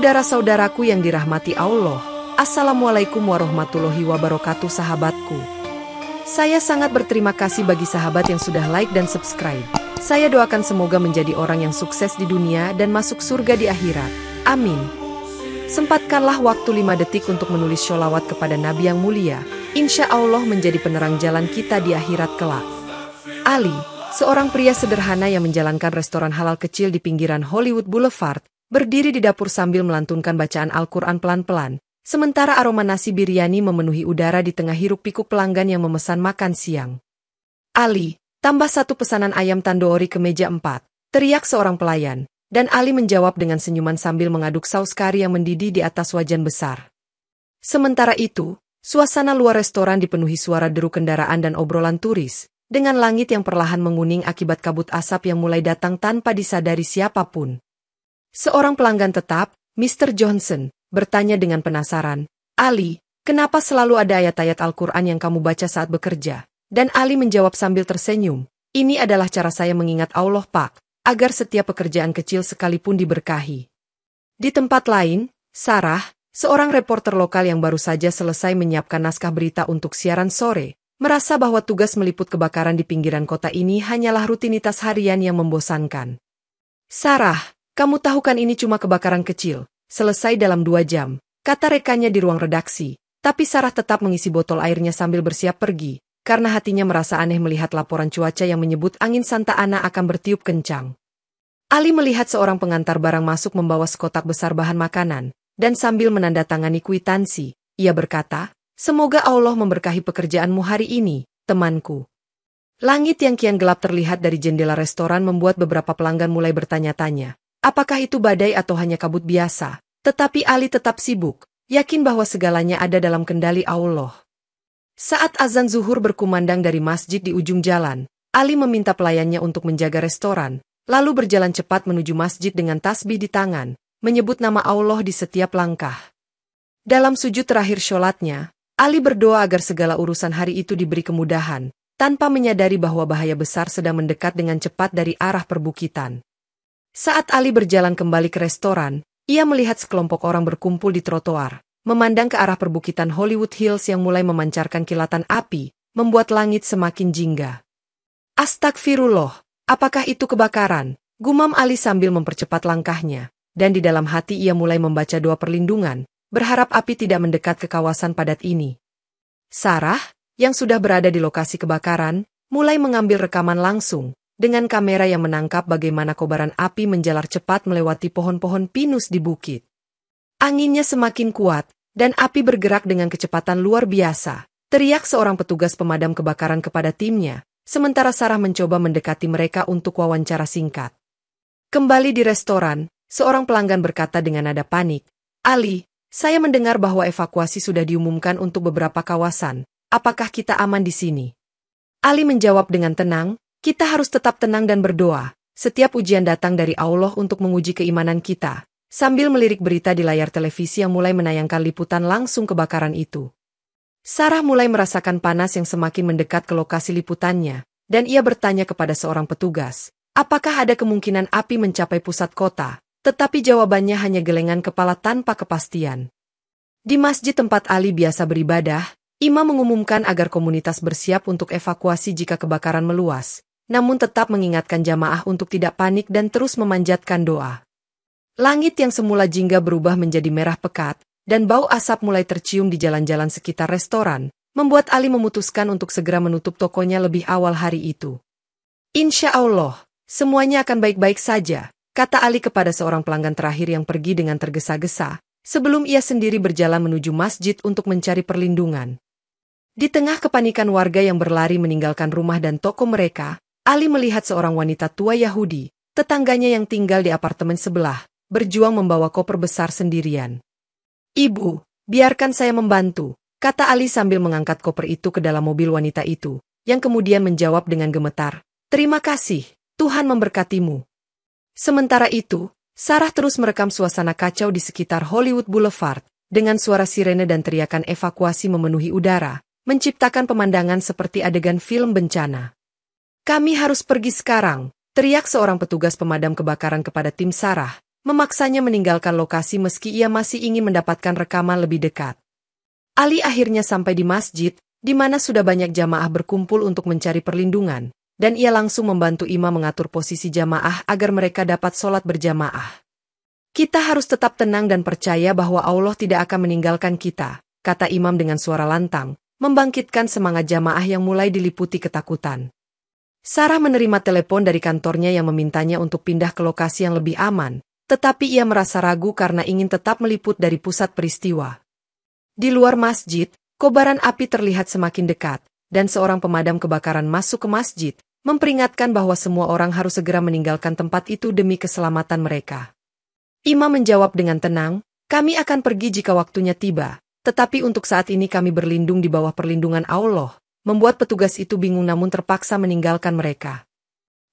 Saudara-saudaraku yang dirahmati Allah, Assalamualaikum warahmatullahi wabarakatuh sahabatku. Saya sangat berterima kasih bagi sahabat yang sudah like dan subscribe. Saya doakan semoga menjadi orang yang sukses di dunia dan masuk surga di akhirat. Amin. Sempatkanlah waktu 5 detik untuk menulis sholawat kepada Nabi yang mulia. Insya Allah menjadi penerang jalan kita di akhirat kelak. Ali, seorang pria sederhana yang menjalankan restoran halal kecil di pinggiran Hollywood Boulevard, berdiri di dapur sambil melantunkan bacaan Al-Quran pelan-pelan, sementara aroma nasi biryani memenuhi udara di tengah hiruk-pikuk pelanggan yang memesan makan siang. Ali, tambah 1 pesanan ayam tandoori ke meja 4, teriak seorang pelayan, dan Ali menjawab dengan senyuman sambil mengaduk saus kari yang mendidih di atas wajan besar. Sementara itu, suasana luar restoran dipenuhi suara deru kendaraan dan obrolan turis, dengan langit yang perlahan menguning akibat kabut asap yang mulai datang tanpa disadari siapapun. Seorang pelanggan tetap, Mr. Johnson, bertanya dengan penasaran, Ali, kenapa selalu ada ayat-ayat Al-Quran yang kamu baca saat bekerja? Dan Ali menjawab sambil tersenyum, ini adalah cara saya mengingat Allah Pak, agar setiap pekerjaan kecil sekalipun diberkahi. Di tempat lain, Sarah, seorang reporter lokal yang baru saja selesai menyiapkan naskah berita untuk siaran sore, merasa bahwa tugas meliput kebakaran di pinggiran kota ini hanyalah rutinitas harian yang membosankan. Sarah, kamu tahu kan ini cuma kebakaran kecil, selesai dalam 2 jam, kata rekannya di ruang redaksi, tapi Sarah tetap mengisi botol airnya sambil bersiap pergi, karena hatinya merasa aneh melihat laporan cuaca yang menyebut angin Santa Ana akan bertiup kencang. Ali melihat seorang pengantar barang masuk membawa sekotak besar bahan makanan, dan sambil menandatangani kwitansi, ia berkata, semoga Allah memberkahi pekerjaanmu hari ini, temanku. Langit yang kian gelap terlihat dari jendela restoran membuat beberapa pelanggan mulai bertanya-tanya. Apakah itu badai atau hanya kabut biasa? Tetapi Ali tetap sibuk, yakin bahwa segalanya ada dalam kendali Allah. Saat azan zuhur berkumandang dari masjid di ujung jalan, Ali meminta pelayannya untuk menjaga restoran, lalu berjalan cepat menuju masjid dengan tasbih di tangan, menyebut nama Allah di setiap langkah. Dalam sujud terakhir sholatnya, Ali berdoa agar segala urusan hari itu diberi kemudahan, tanpa menyadari bahwa bahaya besar sedang mendekat dengan cepat dari arah perbukitan. Saat Ali berjalan kembali ke restoran, ia melihat sekelompok orang berkumpul di trotoar, memandang ke arah perbukitan Hollywood Hills yang mulai memancarkan kilatan api, membuat langit semakin jingga. Astagfirullah, apakah itu kebakaran? Gumam Ali sambil mempercepat langkahnya, dan di dalam hati ia mulai membaca doa perlindungan, berharap api tidak mendekat ke kawasan padat ini. Sarah, yang sudah berada di lokasi kebakaran, mulai mengambil rekaman langsung, dengan kamera yang menangkap bagaimana kobaran api menjalar cepat melewati pohon-pohon pinus di bukit. Anginnya semakin kuat, dan api bergerak dengan kecepatan luar biasa, teriak seorang petugas pemadam kebakaran kepada timnya, sementara Sarah mencoba mendekati mereka untuk wawancara singkat. Kembali di restoran, seorang pelanggan berkata dengan nada panik, Ali, saya mendengar bahwa evakuasi sudah diumumkan untuk beberapa kawasan, apakah kita aman di sini? Ali menjawab dengan tenang, kita harus tetap tenang dan berdoa. Setiap ujian datang dari Allah untuk menguji keimanan kita. Sambil melirik berita di layar televisi yang mulai menayangkan liputan langsung kebakaran itu. Sarah mulai merasakan panas yang semakin mendekat ke lokasi liputannya, dan ia bertanya kepada seorang petugas, apakah ada kemungkinan api mencapai pusat kota? Tetapi jawabannya hanya gelengan kepala tanpa kepastian. Di masjid tempat Ali biasa beribadah, imam mengumumkan agar komunitas bersiap untuk evakuasi jika kebakaran meluas. Namun tetap mengingatkan jamaah untuk tidak panik dan terus memanjatkan doa. Langit yang semula jingga berubah menjadi merah pekat, dan bau asap mulai tercium di jalan-jalan sekitar restoran, membuat Ali memutuskan untuk segera menutup tokonya lebih awal hari itu. Insya Allah, semuanya akan baik-baik saja, kata Ali kepada seorang pelanggan terakhir yang pergi dengan tergesa-gesa, sebelum ia sendiri berjalan menuju masjid untuk mencari perlindungan. Di tengah kepanikan warga yang berlari meninggalkan rumah dan toko mereka, Ali melihat seorang wanita tua Yahudi, tetangganya yang tinggal di apartemen sebelah, berjuang membawa koper besar sendirian. Ibu, biarkan saya membantu, kata Ali sambil mengangkat koper itu ke dalam mobil wanita itu, yang kemudian menjawab dengan gemetar, terima kasih, Tuhan memberkatimu. Sementara itu, Sarah terus merekam suasana kacau di sekitar Hollywood Boulevard, dengan suara sirene dan teriakan evakuasi memenuhi udara, menciptakan pemandangan seperti adegan film bencana. Kami harus pergi sekarang, teriak seorang petugas pemadam kebakaran kepada tim Sarah, memaksanya meninggalkan lokasi meski ia masih ingin mendapatkan rekaman lebih dekat. Ali akhirnya sampai di masjid, di mana sudah banyak jamaah berkumpul untuk mencari perlindungan, dan ia langsung membantu imam mengatur posisi jamaah agar mereka dapat sholat berjamaah. Kita harus tetap tenang dan percaya bahwa Allah tidak akan meninggalkan kita, kata imam dengan suara lantang, membangkitkan semangat jamaah yang mulai diliputi ketakutan. Sarah menerima telepon dari kantornya yang memintanya untuk pindah ke lokasi yang lebih aman, tetapi ia merasa ragu karena ingin tetap meliput dari pusat peristiwa. Di luar masjid, kobaran api terlihat semakin dekat, dan seorang pemadam kebakaran masuk ke masjid, memperingatkan bahwa semua orang harus segera meninggalkan tempat itu demi keselamatan mereka. Imam menjawab dengan tenang, kami akan pergi jika waktunya tiba, tetapi untuk saat ini kami berlindung di bawah perlindungan Allah, membuat petugas itu bingung namun terpaksa meninggalkan mereka.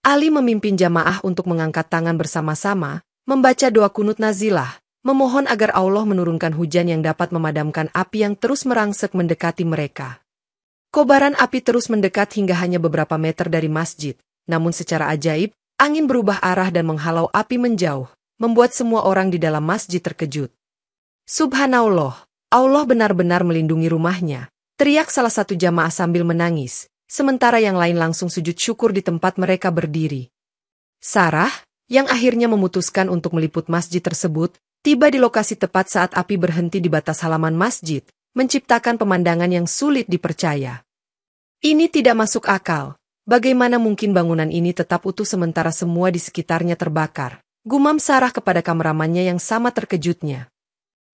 Ali memimpin jamaah untuk mengangkat tangan bersama-sama, membaca doa kunut nazilah, memohon agar Allah menurunkan hujan yang dapat memadamkan api yang terus merangsek mendekati mereka. Kobaran api terus mendekat hingga hanya beberapa meter dari masjid, namun secara ajaib, angin berubah arah dan menghalau api menjauh, membuat semua orang di dalam masjid terkejut. Subhanallah, Allah benar-benar melindungi rumahnya, teriak salah satu jamaah sambil menangis, sementara yang lain langsung sujud syukur di tempat mereka berdiri. Sarah, yang akhirnya memutuskan untuk meliput masjid tersebut, tiba di lokasi tepat saat api berhenti di batas halaman masjid, menciptakan pemandangan yang sulit dipercaya. Ini tidak masuk akal. Bagaimana mungkin bangunan ini tetap utuh sementara semua di sekitarnya terbakar? Gumam Sarah kepada kameramannya yang sama terkejutnya.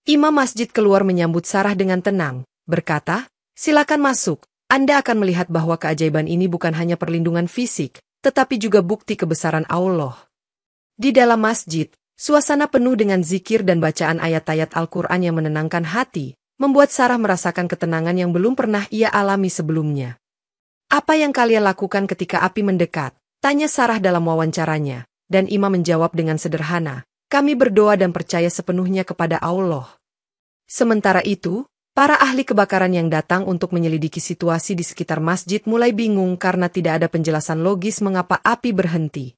Imam masjid keluar menyambut Sarah dengan tenang, berkata, silakan masuk, Anda akan melihat bahwa keajaiban ini bukan hanya perlindungan fisik, tetapi juga bukti kebesaran Allah. Di dalam masjid, suasana penuh dengan zikir dan bacaan ayat-ayat Al-Quran yang menenangkan hati, membuat Sarah merasakan ketenangan yang belum pernah ia alami sebelumnya. Apa yang kalian lakukan ketika api mendekat? Tanya Sarah dalam wawancaranya, dan Imam menjawab dengan sederhana, kami berdoa dan percaya sepenuhnya kepada Allah. Sementara itu, para ahli kebakaran yang datang untuk menyelidiki situasi di sekitar masjid mulai bingung karena tidak ada penjelasan logis mengapa api berhenti.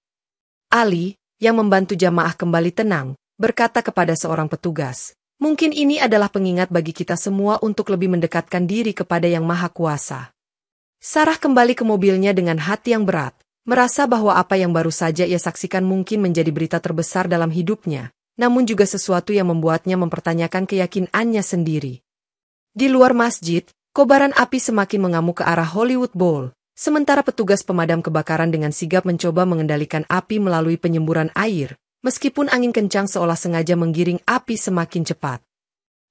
Ali, yang membantu jamaah kembali tenang, berkata kepada seorang petugas, mungkin ini adalah pengingat bagi kita semua untuk lebih mendekatkan diri kepada Yang Maha Kuasa. Sarah kembali ke mobilnya dengan hati yang berat, merasa bahwa apa yang baru saja ia saksikan mungkin menjadi berita terbesar dalam hidupnya, namun juga sesuatu yang membuatnya mempertanyakan keyakinannya sendiri. Di luar masjid, kobaran api semakin mengamuk ke arah Hollywood Bowl. Sementara petugas pemadam kebakaran dengan sigap mencoba mengendalikan api melalui penyemburan air, meskipun angin kencang seolah sengaja menggiring api semakin cepat.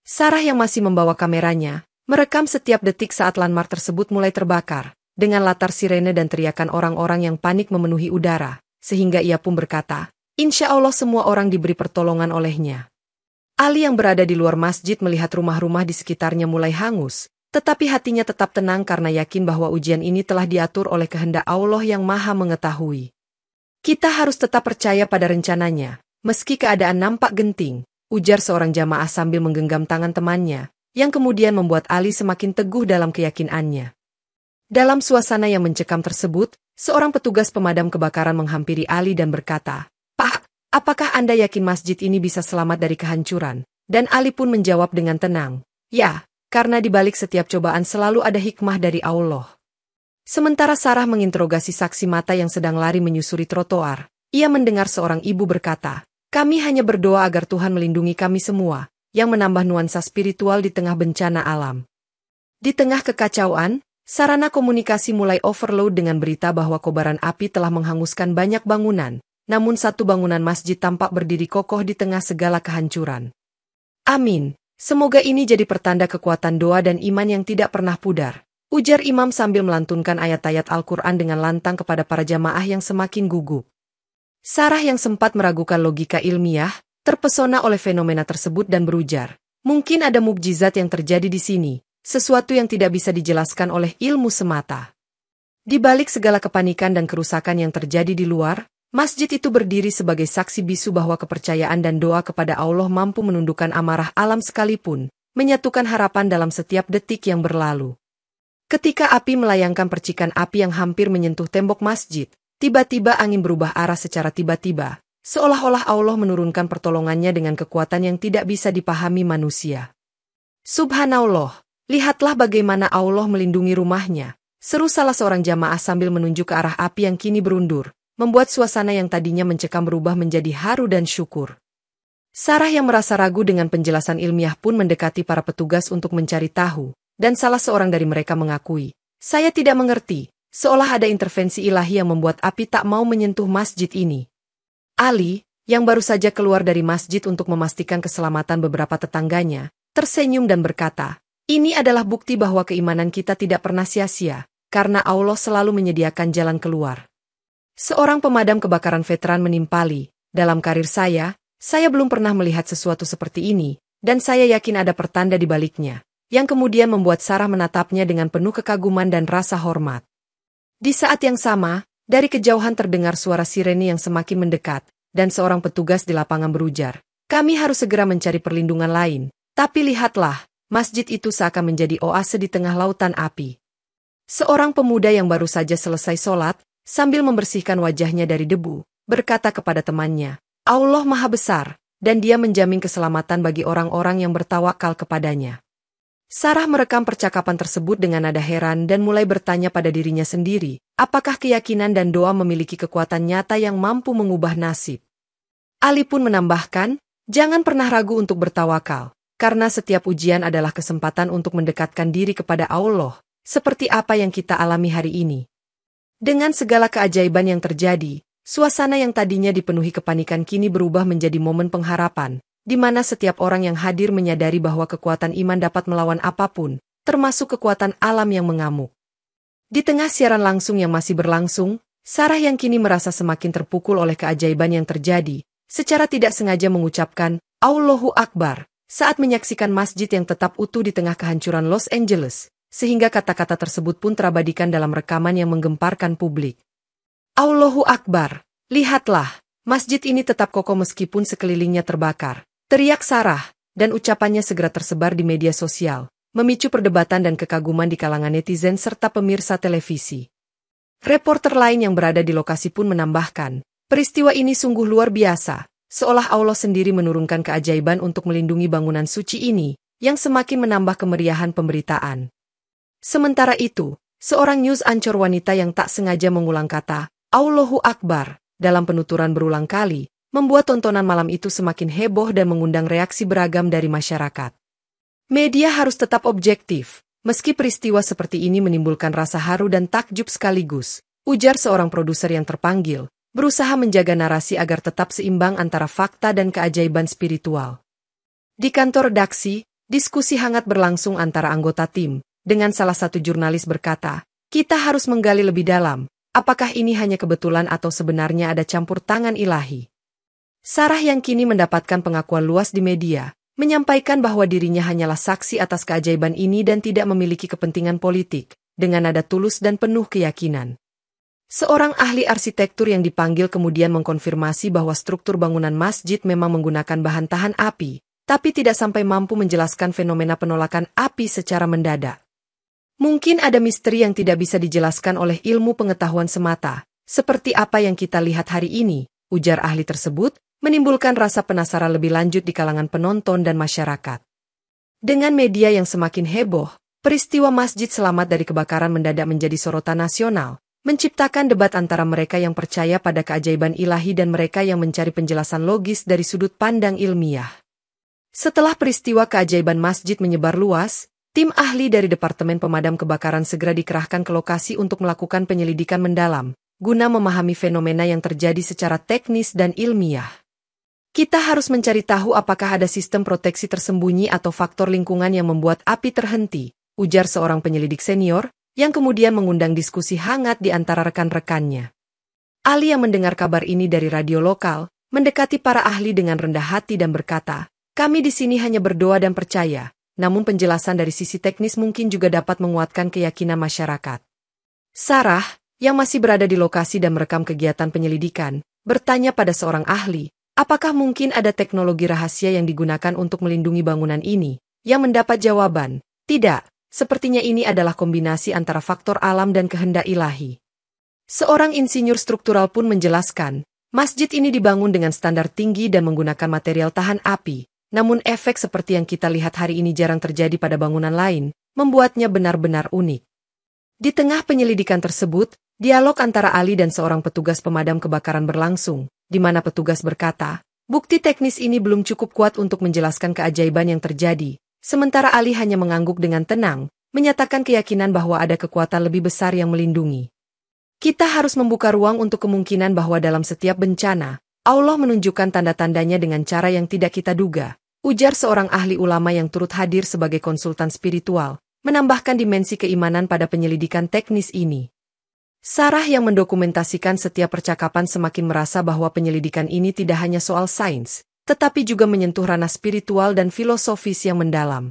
Sarah yang masih membawa kameranya, merekam setiap detik saat landmark tersebut mulai terbakar, dengan latar sirene dan teriakan orang-orang yang panik memenuhi udara, sehingga ia pun berkata, Insya Allah semua orang diberi pertolongan olehnya. Ali yang berada di luar masjid melihat rumah-rumah di sekitarnya mulai hangus, tetapi hatinya tetap tenang karena yakin bahwa ujian ini telah diatur oleh kehendak Allah yang Maha Mengetahui. Kita harus tetap percaya pada rencananya, meski keadaan nampak genting, ujar seorang jamaah sambil menggenggam tangan temannya, yang kemudian membuat Ali semakin teguh dalam keyakinannya. Dalam suasana yang mencekam tersebut, seorang petugas pemadam kebakaran menghampiri Ali dan berkata, Pak, apakah Anda yakin masjid ini bisa selamat dari kehancuran? Dan Ali pun menjawab dengan tenang, ya. Karena di balik setiap cobaan selalu ada hikmah dari Allah. Sementara Sarah menginterogasi saksi mata yang sedang lari menyusuri trotoar, ia mendengar seorang ibu berkata, kami hanya berdoa agar Tuhan melindungi kami semua, yang menambah nuansa spiritual di tengah bencana alam. Di tengah kekacauan, sarana komunikasi mulai overload dengan berita bahwa kobaran api telah menghanguskan banyak bangunan, namun satu bangunan masjid tampak berdiri kokoh di tengah segala kehancuran. Amin. Semoga ini jadi pertanda kekuatan doa dan iman yang tidak pernah pudar, ujar imam sambil melantunkan ayat-ayat Al-Quran dengan lantang kepada para jamaah yang semakin gugup. Sarah yang sempat meragukan logika ilmiah, terpesona oleh fenomena tersebut dan berujar, mungkin ada mukjizat yang terjadi di sini, sesuatu yang tidak bisa dijelaskan oleh ilmu semata. Di balik segala kepanikan dan kerusakan yang terjadi di luar, masjid itu berdiri sebagai saksi bisu bahwa kepercayaan dan doa kepada Allah mampu menundukkan amarah alam sekalipun, menyatukan harapan dalam setiap detik yang berlalu. Ketika api melayangkan percikan api yang hampir menyentuh tembok masjid, tiba-tiba angin berubah arah secara tiba-tiba, seolah-olah Allah menurunkan pertolongannya dengan kekuatan yang tidak bisa dipahami manusia. Subhanallah, lihatlah bagaimana Allah melindungi rumahnya, seru salah seorang jamaah sambil menunjuk ke arah api yang kini berundur, membuat suasana yang tadinya mencekam berubah menjadi haru dan syukur. Sarah yang merasa ragu dengan penjelasan ilmiah pun mendekati para petugas untuk mencari tahu, dan salah seorang dari mereka mengakui, "Saya tidak mengerti, seolah ada intervensi ilahi yang membuat api tak mau menyentuh masjid ini." Ali, yang baru saja keluar dari masjid untuk memastikan keselamatan beberapa tetangganya, tersenyum dan berkata, "Ini adalah bukti bahwa keimanan kita tidak pernah sia-sia, karena Allah selalu menyediakan jalan keluar." Seorang pemadam kebakaran veteran menimpali, "Dalam karir saya belum pernah melihat sesuatu seperti ini, dan saya yakin ada pertanda di baliknya," yang kemudian membuat Sarah menatapnya dengan penuh kekaguman dan rasa hormat. Di saat yang sama, dari kejauhan terdengar suara sirene yang semakin mendekat, dan seorang petugas di lapangan berujar, "Kami harus segera mencari perlindungan lain, tapi lihatlah, masjid itu seakan menjadi oase di tengah lautan api." Seorang pemuda yang baru saja selesai sholat, sambil membersihkan wajahnya dari debu, berkata kepada temannya, "Allah Maha Besar, dan Dia menjamin keselamatan bagi orang-orang yang bertawakal kepadanya." Sarah merekam percakapan tersebut dengan nada heran dan mulai bertanya pada dirinya sendiri, apakah keyakinan dan doa memiliki kekuatan nyata yang mampu mengubah nasib? Ali pun menambahkan, "Jangan pernah ragu untuk bertawakal, karena setiap ujian adalah kesempatan untuk mendekatkan diri kepada Allah, seperti apa yang kita alami hari ini." Dengan segala keajaiban yang terjadi, suasana yang tadinya dipenuhi kepanikan kini berubah menjadi momen pengharapan, di mana setiap orang yang hadir menyadari bahwa kekuatan iman dapat melawan apapun, termasuk kekuatan alam yang mengamuk. Di tengah siaran langsung yang masih berlangsung, Sarah yang kini merasa semakin terpukul oleh keajaiban yang terjadi, secara tidak sengaja mengucapkan, "Allahu Akbar," saat menyaksikan masjid yang tetap utuh di tengah kehancuran Los Angeles, sehingga kata-kata tersebut pun terabadikan dalam rekaman yang menggemparkan publik. "Allahu Akbar, lihatlah, masjid ini tetap kokoh meskipun sekelilingnya terbakar," teriak Sarah, dan ucapannya segera tersebar di media sosial, memicu perdebatan dan kekaguman di kalangan netizen serta pemirsa televisi. Reporter lain yang berada di lokasi pun menambahkan, "Peristiwa ini sungguh luar biasa, seolah Allah sendiri menurunkan keajaiban untuk melindungi bangunan suci ini, yang semakin menambah kemeriahan pemberitaan." Sementara itu, seorang news anchor wanita yang tak sengaja mengulang kata, "Allahu Akbar," dalam penuturan berulang kali, membuat tontonan malam itu semakin heboh dan mengundang reaksi beragam dari masyarakat. Media harus tetap objektif, meski peristiwa seperti ini menimbulkan rasa haru dan takjub sekaligus, ujar seorang produser yang terpanggil, berusaha menjaga narasi agar tetap seimbang antara fakta dan keajaiban spiritual. Di kantor redaksi, diskusi hangat berlangsung antara anggota tim, dengan salah satu jurnalis berkata, "Kita harus menggali lebih dalam, apakah ini hanya kebetulan atau sebenarnya ada campur tangan ilahi?" Sarah yang kini mendapatkan pengakuan luas di media, menyampaikan bahwa dirinya hanyalah saksi atas keajaiban ini dan tidak memiliki kepentingan politik, dengan nada tulus dan penuh keyakinan. Seorang ahli arsitektur yang dipanggil kemudian mengkonfirmasi bahwa struktur bangunan masjid memang menggunakan bahan tahan api, tapi tidak sampai mampu menjelaskan fenomena penolakan api secara mendadak. "Mungkin ada misteri yang tidak bisa dijelaskan oleh ilmu pengetahuan semata, seperti apa yang kita lihat hari ini," ujar ahli tersebut, menimbulkan rasa penasaran lebih lanjut di kalangan penonton dan masyarakat. Dengan media yang semakin heboh, peristiwa masjid selamat dari kebakaran mendadak menjadi sorotan nasional, menciptakan debat antara mereka yang percaya pada keajaiban ilahi dan mereka yang mencari penjelasan logis dari sudut pandang ilmiah. Setelah peristiwa keajaiban masjid menyebar luas, tim ahli dari Departemen Pemadam Kebakaran segera dikerahkan ke lokasi untuk melakukan penyelidikan mendalam, guna memahami fenomena yang terjadi secara teknis dan ilmiah. "Kita harus mencari tahu apakah ada sistem proteksi tersembunyi atau faktor lingkungan yang membuat api terhenti," ujar seorang penyelidik senior, yang kemudian mengundang diskusi hangat di antara rekan-rekannya. Ali yang mendengar kabar ini dari radio lokal, mendekati para ahli dengan rendah hati dan berkata, "Kami di sini hanya berdoa dan percaya, namun penjelasan dari sisi teknis mungkin juga dapat menguatkan keyakinan masyarakat." Sarah, yang masih berada di lokasi dan merekam kegiatan penyelidikan, bertanya pada seorang ahli, apakah mungkin ada teknologi rahasia yang digunakan untuk melindungi bangunan ini, yang mendapat jawaban, "Tidak, sepertinya ini adalah kombinasi antara faktor alam dan kehendak ilahi." Seorang insinyur struktural pun menjelaskan, Masjid ini dibangun dengan standar tinggi dan menggunakan material tahan api, namun efek seperti yang kita lihat hari ini jarang terjadi pada bangunan lain, membuatnya benar-benar unik. Di tengah penyelidikan tersebut, dialog antara Ali dan seorang petugas pemadam kebakaran berlangsung, di mana petugas berkata, bukti teknis ini belum cukup kuat untuk menjelaskan keajaiban yang terjadi, sementara Ali hanya mengangguk dengan tenang, menyatakan keyakinan bahwa ada kekuatan lebih besar yang melindungi. Kita harus membuka ruang untuk kemungkinan bahwa dalam setiap bencana, Allah menunjukkan tanda-tandanya dengan cara yang tidak kita duga, ujar seorang ahli ulama yang turut hadir sebagai konsultan spiritual, menambahkan dimensi keimanan pada penyelidikan teknis ini. Sarah yang mendokumentasikan setiap percakapan semakin merasa bahwa penyelidikan ini tidak hanya soal sains, tetapi juga menyentuh ranah spiritual dan filosofis yang mendalam.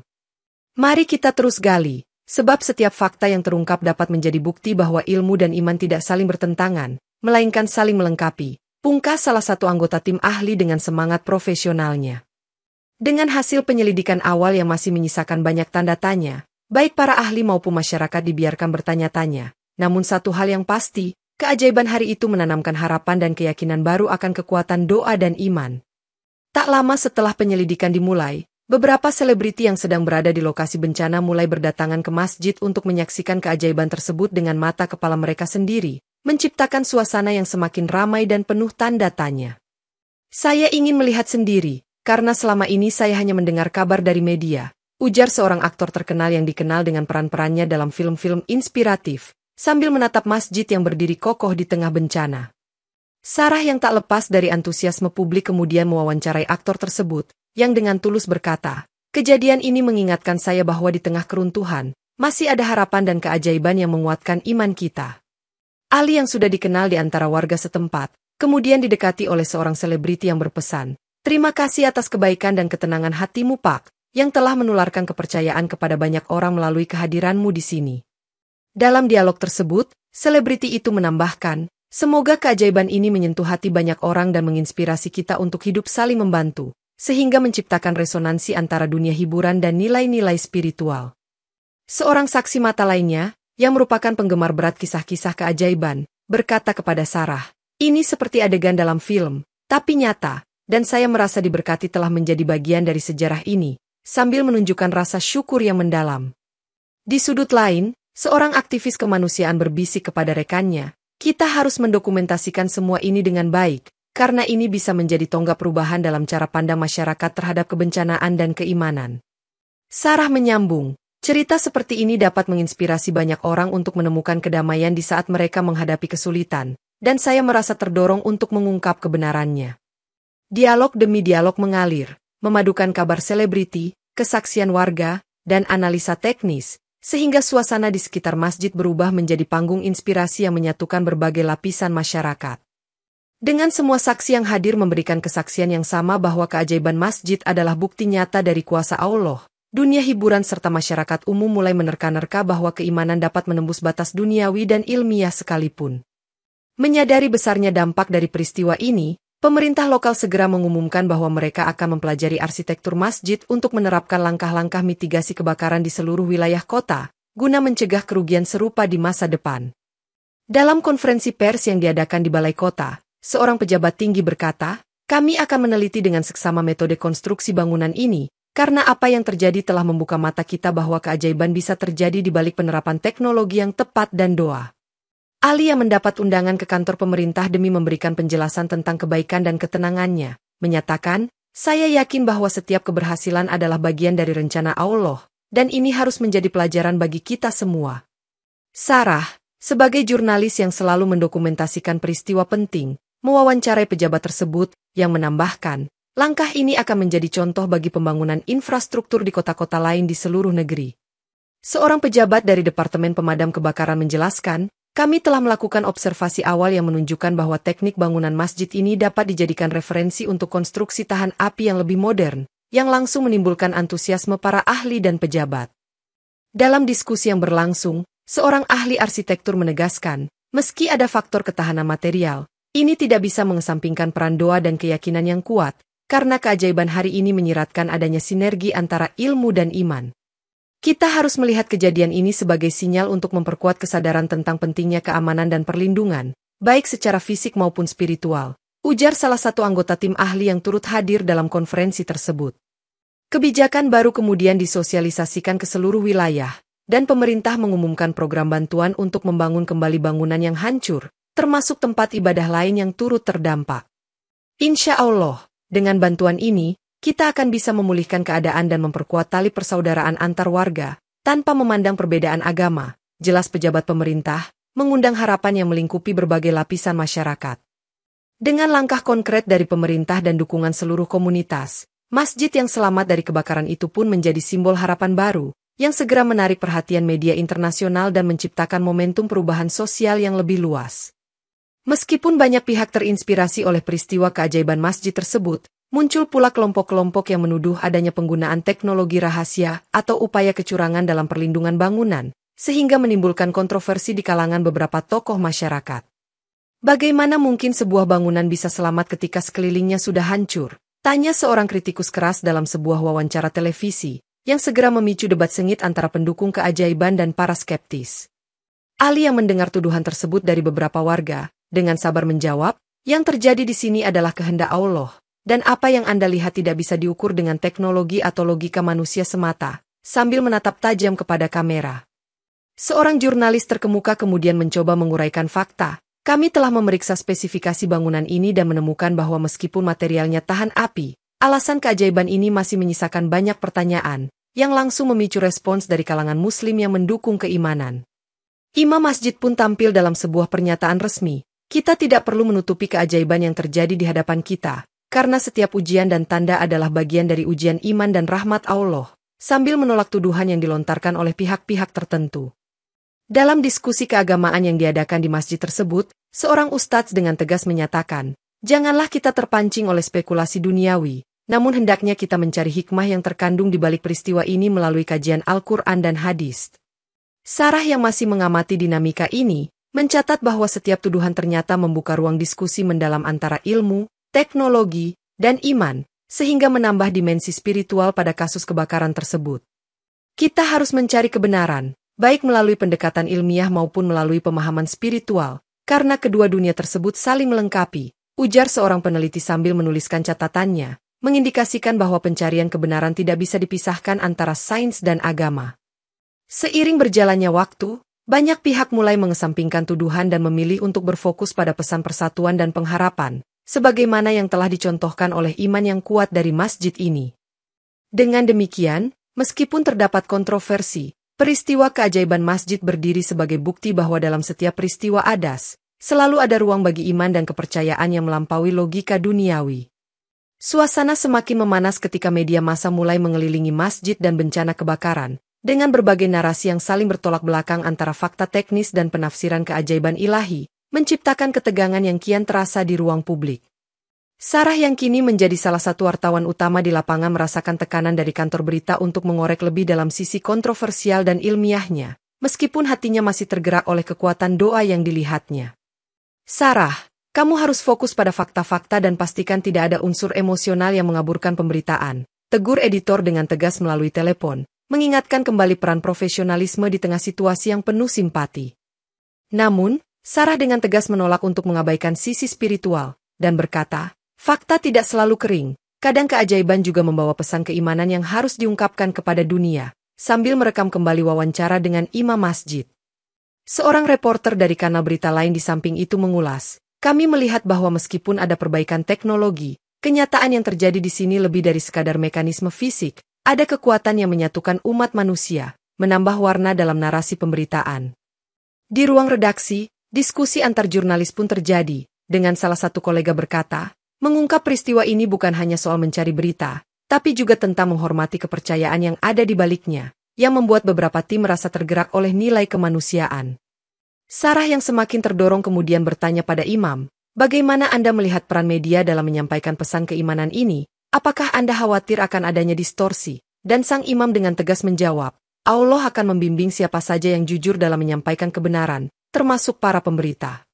Mari kita terus gali. Sebab setiap fakta yang terungkap dapat menjadi bukti bahwa ilmu dan iman tidak saling bertentangan, melainkan saling melengkapi, pungkas salah satu anggota tim ahli dengan semangat profesionalnya. Dengan hasil penyelidikan awal yang masih menyisakan banyak tanda tanya, baik para ahli maupun masyarakat dibiarkan bertanya-tanya, namun satu hal yang pasti, keajaiban hari itu menanamkan harapan dan keyakinan baru akan kekuatan doa dan iman. Tak lama setelah penyelidikan dimulai, beberapa selebriti yang sedang berada di lokasi bencana mulai berdatangan ke masjid untuk menyaksikan keajaiban tersebut dengan mata kepala mereka sendiri, menciptakan suasana yang semakin ramai dan penuh tanda tanya. Saya ingin melihat sendiri, karena selama ini saya hanya mendengar kabar dari media, ujar seorang aktor terkenal yang dikenal dengan peran-perannya dalam film-film inspiratif, sambil menatap masjid yang berdiri kokoh di tengah bencana. Sarah yang tak lepas dari antusiasme publik kemudian mewawancarai aktor tersebut, yang dengan tulus berkata, kejadian ini mengingatkan saya bahwa di tengah keruntuhan, masih ada harapan dan keajaiban yang menguatkan iman kita. Ali yang sudah dikenal di antara warga setempat, kemudian didekati oleh seorang selebriti yang berpesan, terima kasih atas kebaikan dan ketenangan hatimu Pak, yang telah menularkan kepercayaan kepada banyak orang melalui kehadiranmu di sini. Dalam dialog tersebut, selebriti itu menambahkan, semoga keajaiban ini menyentuh hati banyak orang dan menginspirasi kita untuk hidup saling membantu, sehingga menciptakan resonansi antara dunia hiburan dan nilai-nilai spiritual. Seorang saksi mata lainnya, yang merupakan penggemar berat kisah-kisah keajaiban, berkata kepada Sarah, ini seperti adegan dalam film, tapi nyata, dan saya merasa diberkati telah menjadi bagian dari sejarah ini, sambil menunjukkan rasa syukur yang mendalam. Di sudut lain, seorang aktivis kemanusiaan berbisik kepada rekannya, kita harus mendokumentasikan semua ini dengan baik, karena ini bisa menjadi tonggak perubahan dalam cara pandang masyarakat terhadap kebencanaan dan keimanan. Sarah menyambung, cerita seperti ini dapat menginspirasi banyak orang untuk menemukan kedamaian di saat mereka menghadapi kesulitan, dan saya merasa terdorong untuk mengungkap kebenarannya. Dialog demi dialog mengalir, memadukan kabar selebriti, kesaksian warga, dan analisa teknis, sehingga suasana di sekitar masjid berubah menjadi panggung inspirasi yang menyatukan berbagai lapisan masyarakat. Dengan semua saksi yang hadir memberikan kesaksian yang sama bahwa keajaiban masjid adalah bukti nyata dari kuasa Allah, dunia hiburan serta masyarakat umum mulai menerka-nerka bahwa keimanan dapat menembus batas duniawi dan ilmiah sekalipun. Menyadari besarnya dampak dari peristiwa ini, pemerintah lokal segera mengumumkan bahwa mereka akan mempelajari arsitektur masjid untuk menerapkan langkah-langkah mitigasi kebakaran di seluruh wilayah kota, guna mencegah kerugian serupa di masa depan. Dalam konferensi pers yang diadakan di Balai Kota, seorang pejabat tinggi berkata, kami akan meneliti dengan seksama metode konstruksi bangunan ini, karena apa yang terjadi telah membuka mata kita bahwa keajaiban bisa terjadi di balik penerapan teknologi yang tepat dan doa. Ali yang mendapat undangan ke kantor pemerintah demi memberikan penjelasan tentang kebaikan dan ketenangannya, menyatakan, saya yakin bahwa setiap keberhasilan adalah bagian dari rencana Allah, dan ini harus menjadi pelajaran bagi kita semua. Sarah, sebagai jurnalis yang selalu mendokumentasikan peristiwa penting, mewawancarai pejabat tersebut, yang menambahkan, langkah ini akan menjadi contoh bagi pembangunan infrastruktur di kota-kota lain di seluruh negeri. Seorang pejabat dari Departemen Pemadam Kebakaran menjelaskan, kami telah melakukan observasi awal yang menunjukkan bahwa teknik bangunan masjid ini dapat dijadikan referensi untuk konstruksi tahan api yang lebih modern, yang langsung menimbulkan antusiasme para ahli dan pejabat. Dalam diskusi yang berlangsung, seorang ahli arsitektur menegaskan, meski ada faktor ketahanan material, ini tidak bisa mengesampingkan peran doa dan keyakinan yang kuat, karena keajaiban hari ini menyiratkan adanya sinergi antara ilmu dan iman. Kita harus melihat kejadian ini sebagai sinyal untuk memperkuat kesadaran tentang pentingnya keamanan dan perlindungan, baik secara fisik maupun spiritual, ujar salah satu anggota tim ahli yang turut hadir dalam konferensi tersebut. Kebijakan baru kemudian disosialisasikan ke seluruh wilayah, dan pemerintah mengumumkan program bantuan untuk membangun kembali bangunan yang hancur, termasuk tempat ibadah lain yang turut terdampak. Insya Allah, dengan bantuan ini, kita akan bisa memulihkan keadaan dan memperkuat tali persaudaraan antar warga, tanpa memandang perbedaan agama, jelas pejabat pemerintah, mengundang harapan yang melingkupi berbagai lapisan masyarakat. Dengan langkah konkret dari pemerintah dan dukungan seluruh komunitas, masjid yang selamat dari kebakaran itu pun menjadi simbol harapan baru, yang segera menarik perhatian media internasional dan menciptakan momentum perubahan sosial yang lebih luas. Meskipun banyak pihak terinspirasi oleh peristiwa keajaiban masjid tersebut, muncul pula kelompok-kelompok yang menuduh adanya penggunaan teknologi rahasia atau upaya kecurangan dalam perlindungan bangunan, sehingga menimbulkan kontroversi di kalangan beberapa tokoh masyarakat. Bagaimana mungkin sebuah bangunan bisa selamat ketika sekelilingnya sudah hancur? Tanya seorang kritikus keras dalam sebuah wawancara televisi, yang segera memicu debat sengit antara pendukung keajaiban dan para skeptis. Ali yang mendengar tuduhan tersebut dari beberapa warga, dengan sabar menjawab, yang terjadi di sini adalah kehendak Allah, dan apa yang Anda lihat tidak bisa diukur dengan teknologi atau logika manusia semata, sambil menatap tajam kepada kamera. Seorang jurnalis terkemuka kemudian mencoba menguraikan fakta. Kami telah memeriksa spesifikasi bangunan ini dan menemukan bahwa meskipun materialnya tahan api, alasan keajaiban ini masih menyisakan banyak pertanyaan, yang langsung memicu respons dari kalangan muslim yang mendukung keimanan. Imam masjid pun tampil dalam sebuah pernyataan resmi. Kita tidak perlu menutupi keajaiban yang terjadi di hadapan kita, karena setiap ujian dan tanda adalah bagian dari ujian iman dan rahmat Allah, sambil menolak tuduhan yang dilontarkan oleh pihak-pihak tertentu. Dalam diskusi keagamaan yang diadakan di masjid tersebut, seorang ustadz dengan tegas menyatakan, janganlah kita terpancing oleh spekulasi duniawi, namun hendaknya kita mencari hikmah yang terkandung di balik peristiwa ini melalui kajian Al-Quran dan hadis. Sarah yang masih mengamati dinamika ini, mencatat bahwa setiap tuduhan ternyata membuka ruang diskusi mendalam antara ilmu, teknologi, dan iman, sehingga menambah dimensi spiritual pada kasus kebakaran tersebut. Kita harus mencari kebenaran, baik melalui pendekatan ilmiah maupun melalui pemahaman spiritual, karena kedua dunia tersebut saling melengkapi, ujar seorang peneliti sambil menuliskan catatannya, mengindikasikan bahwa pencarian kebenaran tidak bisa dipisahkan antara sains dan agama. Seiring berjalannya waktu, banyak pihak mulai mengesampingkan tuduhan dan memilih untuk berfokus pada pesan persatuan dan pengharapan, sebagaimana yang telah dicontohkan oleh iman yang kuat dari masjid ini. Dengan demikian, meskipun terdapat kontroversi, peristiwa keajaiban masjid berdiri sebagai bukti bahwa dalam setiap peristiwa adas, selalu ada ruang bagi iman dan kepercayaan yang melampaui logika duniawi. Suasana semakin memanas ketika media massa mulai mengelilingi masjid dan bencana kebakaran, dengan berbagai narasi yang saling bertolak belakang antara fakta teknis dan penafsiran keajaiban ilahi, menciptakan ketegangan yang kian terasa di ruang publik. Sarah yang kini menjadi salah satu wartawan utama di lapangan merasakan tekanan dari kantor berita untuk mengorek lebih dalam sisi kontroversial dan ilmiahnya, meskipun hatinya masih tergerak oleh kekuatan doa yang dilihatnya. Sarah, kamu harus fokus pada fakta-fakta dan pastikan tidak ada unsur emosional yang mengaburkan pemberitaan, tegur editor dengan tegas melalui telepon, mengingatkan kembali peran profesionalisme di tengah situasi yang penuh simpati. Namun, Sarah dengan tegas menolak untuk mengabaikan sisi spiritual, dan berkata, fakta tidak selalu kering, kadang keajaiban juga membawa pesan keimanan yang harus diungkapkan kepada dunia, sambil merekam kembali wawancara dengan imam masjid. Seorang reporter dari kanal berita lain di samping itu mengulas, kami melihat bahwa meskipun ada perbaikan teknologi, kenyataan yang terjadi di sini lebih dari sekadar mekanisme fisik, ada kekuatan yang menyatukan umat manusia, menambah warna dalam narasi pemberitaan. Di ruang redaksi, diskusi antar jurnalis pun terjadi, dengan salah satu kolega berkata, mengungkap peristiwa ini bukan hanya soal mencari berita, tapi juga tentang menghormati kepercayaan yang ada di baliknya, yang membuat beberapa tim merasa tergerak oleh nilai kemanusiaan. Sarah yang semakin terdorong kemudian bertanya pada imam, bagaimana Anda melihat peran media dalam menyampaikan pesan keimanan ini? Apakah Anda khawatir akan adanya distorsi? Dan sang imam dengan tegas menjawab, Allah akan membimbing siapa saja yang jujur dalam menyampaikan kebenaran, termasuk para pemberita.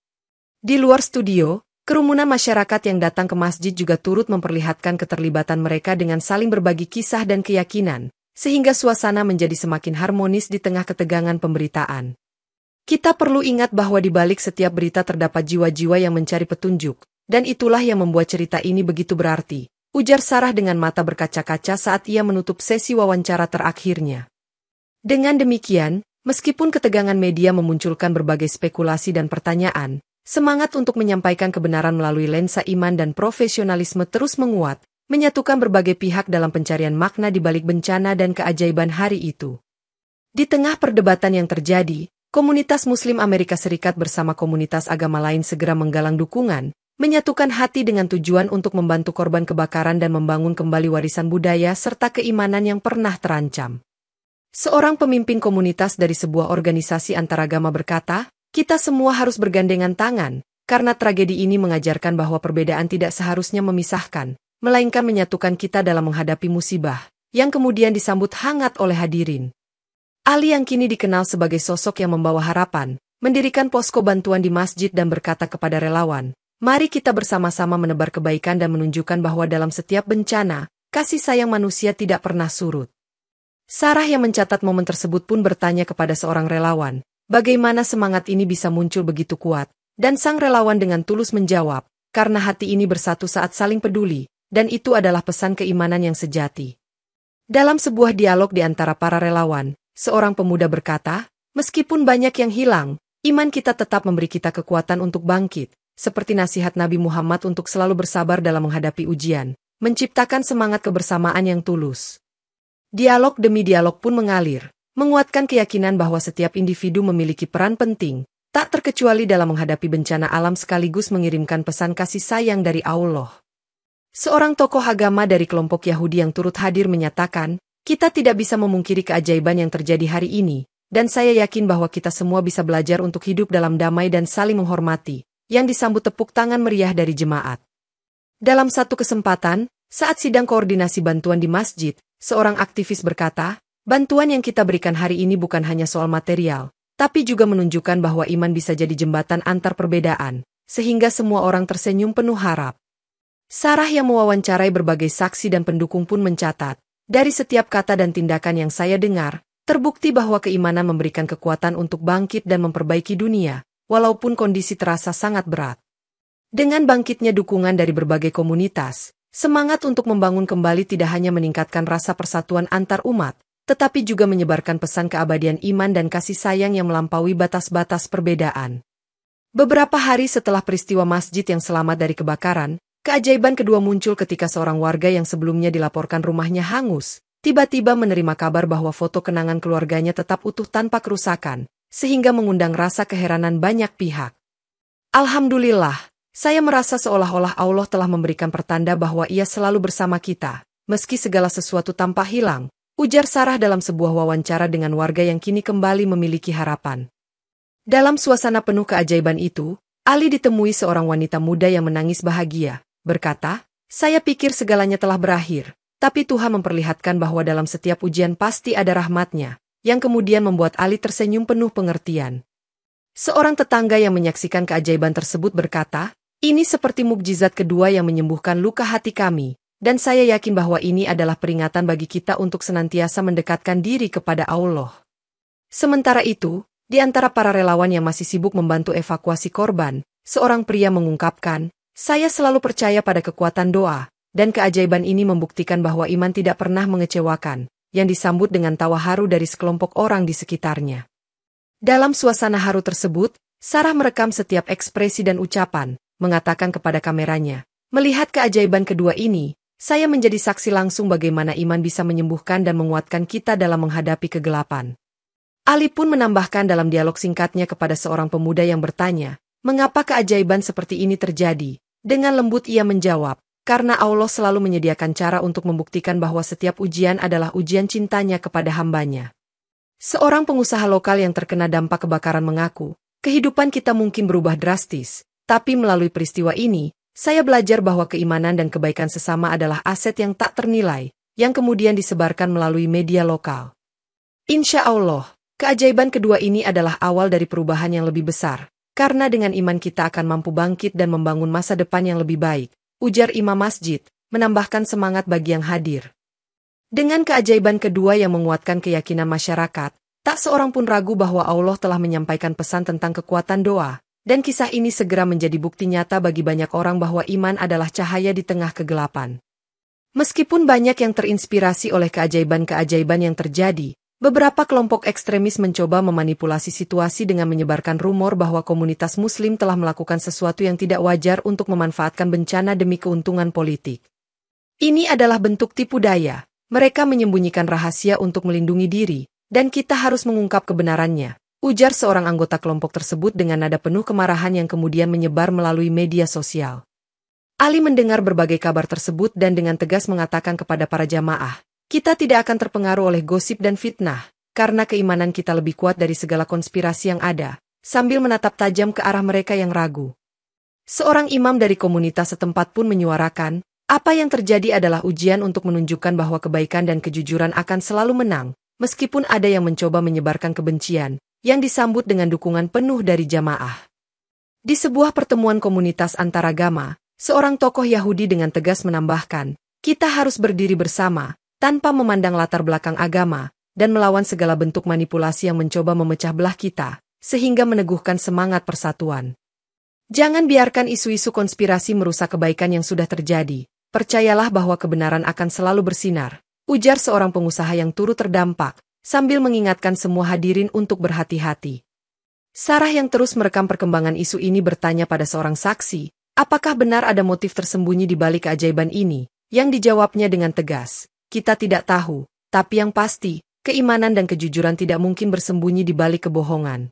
Di luar studio, kerumunan masyarakat yang datang ke masjid juga turut memperlihatkan keterlibatan mereka dengan saling berbagi kisah dan keyakinan, sehingga suasana menjadi semakin harmonis di tengah ketegangan pemberitaan. Kita perlu ingat bahwa di balik setiap berita terdapat jiwa-jiwa yang mencari petunjuk, dan itulah yang membuat cerita ini begitu berarti, ujar Sarah dengan mata berkaca-kaca saat ia menutup sesi wawancara terakhirnya. Dengan demikian, meskipun ketegangan media memunculkan berbagai spekulasi dan pertanyaan, semangat untuk menyampaikan kebenaran melalui lensa iman dan profesionalisme terus menguat, menyatukan berbagai pihak dalam pencarian makna di balik bencana dan keajaiban hari itu. Di tengah perdebatan yang terjadi, komunitas Muslim Amerika Serikat bersama komunitas agama lain segera menggalang dukungan, menyatukan hati dengan tujuan untuk membantu korban kebakaran dan membangun kembali warisan budaya serta keimanan yang pernah terancam. Seorang pemimpin komunitas dari sebuah organisasi antaragama berkata, "Kita semua harus bergandengan tangan, karena tragedi ini mengajarkan bahwa perbedaan tidak seharusnya memisahkan, melainkan menyatukan kita dalam menghadapi musibah," yang kemudian disambut hangat oleh hadirin. Ali yang kini dikenal sebagai sosok yang membawa harapan, mendirikan posko bantuan di masjid dan berkata kepada relawan, "Mari kita bersama-sama menebar kebaikan dan menunjukkan bahwa dalam setiap bencana, kasih sayang manusia tidak pernah surut." Sarah yang mencatat momen tersebut pun bertanya kepada seorang relawan, bagaimana semangat ini bisa muncul begitu kuat, dan sang relawan dengan tulus menjawab, karena hati ini bersatu saat saling peduli, dan itu adalah pesan keimanan yang sejati. Dalam sebuah dialog di antara para relawan, seorang pemuda berkata, "Meskipun banyak yang hilang, iman kita tetap memberi kita kekuatan untuk bangkit, seperti nasihat Nabi Muhammad untuk selalu bersabar dalam menghadapi ujian, menciptakan semangat kebersamaan yang tulus." Dialog demi dialog pun mengalir, menguatkan keyakinan bahwa setiap individu memiliki peran penting, tak terkecuali dalam menghadapi bencana alam sekaligus mengirimkan pesan kasih sayang dari Allah. Seorang tokoh agama dari kelompok Yahudi yang turut hadir menyatakan, "Kita tidak bisa memungkiri keajaiban yang terjadi hari ini, dan saya yakin bahwa kita semua bisa belajar untuk hidup dalam damai dan saling menghormati," yang disambut tepuk tangan meriah dari jemaat. Dalam satu kesempatan, saat sidang koordinasi bantuan di masjid, seorang aktivis berkata, "Bantuan yang kita berikan hari ini bukan hanya soal material, tapi juga menunjukkan bahwa iman bisa jadi jembatan antar perbedaan, sehingga semua orang tersenyum penuh harap." Sarah yang mewawancarai berbagai saksi dan pendukung pun mencatat, "Dari setiap kata dan tindakan yang saya dengar, terbukti bahwa keimanan memberikan kekuatan untuk bangkit dan memperbaiki dunia, walaupun kondisi terasa sangat berat." Dengan bangkitnya dukungan dari berbagai komunitas, semangat untuk membangun kembali tidak hanya meningkatkan rasa persatuan antar umat, tetapi juga menyebarkan pesan keabadian iman dan kasih sayang yang melampaui batas-batas perbedaan. Beberapa hari setelah peristiwa masjid yang selamat dari kebakaran, keajaiban kedua muncul ketika seorang warga yang sebelumnya dilaporkan rumahnya hangus, tiba-tiba menerima kabar bahwa foto kenangan keluarganya tetap utuh tanpa kerusakan, sehingga mengundang rasa keheranan banyak pihak. "Alhamdulillah, saya merasa seolah-olah Allah telah memberikan pertanda bahwa Ia selalu bersama kita, meski segala sesuatu tampak hilang," ujar Sarah dalam sebuah wawancara dengan warga yang kini kembali memiliki harapan. Dalam suasana penuh keajaiban itu, Ali ditemui seorang wanita muda yang menangis bahagia, berkata, "Saya pikir segalanya telah berakhir, tapi Tuhan memperlihatkan bahwa dalam setiap ujian pasti ada rahmat-Nya," yang kemudian membuat Ali tersenyum penuh pengertian. Seorang tetangga yang menyaksikan keajaiban tersebut berkata, "Ini seperti mukjizat kedua yang menyembuhkan luka hati kami, dan saya yakin bahwa ini adalah peringatan bagi kita untuk senantiasa mendekatkan diri kepada Allah." Sementara itu, di antara para relawan yang masih sibuk membantu evakuasi korban, seorang pria mengungkapkan, "Saya selalu percaya pada kekuatan doa, dan keajaiban ini membuktikan bahwa iman tidak pernah mengecewakan," yang disambut dengan tawa haru dari sekelompok orang di sekitarnya. Dalam suasana haru tersebut, Sarah merekam setiap ekspresi dan ucapan, mengatakan kepada kameranya, "Melihat keajaiban kedua ini, saya menjadi saksi langsung bagaimana iman bisa menyembuhkan dan menguatkan kita dalam menghadapi kegelapan." Ali pun menambahkan dalam dialog singkatnya kepada seorang pemuda yang bertanya, "Mengapa keajaiban seperti ini terjadi?" Dengan lembut ia menjawab, "Karena Allah selalu menyediakan cara untuk membuktikan bahwa setiap ujian adalah ujian cintanya kepada hambanya." Seorang pengusaha lokal yang terkena dampak kebakaran mengaku, "Kehidupan kita mungkin berubah drastis, tapi melalui peristiwa ini, saya belajar bahwa keimanan dan kebaikan sesama adalah aset yang tak ternilai, yang kemudian disebarkan melalui media lokal." Insya Allah, keajaiban kedua ini adalah awal dari perubahan yang lebih besar, karena dengan iman kita akan mampu bangkit dan membangun masa depan yang lebih baik, ujar imam masjid, menambahkan semangat bagi yang hadir. Dengan keajaiban kedua yang menguatkan keyakinan masyarakat, tak seorang pun ragu bahwa Allah telah menyampaikan pesan tentang kekuatan doa, dan kisah ini segera menjadi bukti nyata bagi banyak orang bahwa iman adalah cahaya di tengah kegelapan. Meskipun banyak yang terinspirasi oleh keajaiban-keajaiban yang terjadi, beberapa kelompok ekstremis mencoba memanipulasi situasi dengan menyebarkan rumor bahwa komunitas Muslim telah melakukan sesuatu yang tidak wajar untuk memanfaatkan bencana demi keuntungan politik. Ini adalah bentuk tipu daya. Mereka menyembunyikan rahasia untuk melindungi diri, dan kita harus mengungkap kebenarannya, ujar seorang anggota kelompok tersebut dengan nada penuh kemarahan yang kemudian menyebar melalui media sosial. Ali mendengar berbagai kabar tersebut dan dengan tegas mengatakan kepada para jamaah, kita tidak akan terpengaruh oleh gosip dan fitnah, karena keimanan kita lebih kuat dari segala konspirasi yang ada, sambil menatap tajam ke arah mereka yang ragu. Seorang imam dari komunitas setempat pun menyuarakan, apa yang terjadi adalah ujian untuk menunjukkan bahwa kebaikan dan kejujuran akan selalu menang, meskipun ada yang mencoba menyebarkan kebencian, yang disambut dengan dukungan penuh dari jamaah. Di sebuah pertemuan komunitas antaragama, seorang tokoh Yahudi dengan tegas menambahkan, kita harus berdiri bersama, tanpa memandang latar belakang agama, dan melawan segala bentuk manipulasi yang mencoba memecah belah kita, sehingga meneguhkan semangat persatuan. Jangan biarkan isu-isu konspirasi merusak kebaikan yang sudah terjadi. Percayalah bahwa kebenaran akan selalu bersinar, ujar seorang pengusaha yang turut terdampak, sambil mengingatkan semua hadirin untuk berhati-hati. Sarah yang terus merekam perkembangan isu ini bertanya pada seorang saksi, apakah benar ada motif tersembunyi di balik keajaiban ini? Yang dijawabnya dengan tegas, kita tidak tahu, tapi yang pasti, keimanan dan kejujuran tidak mungkin bersembunyi di balik kebohongan.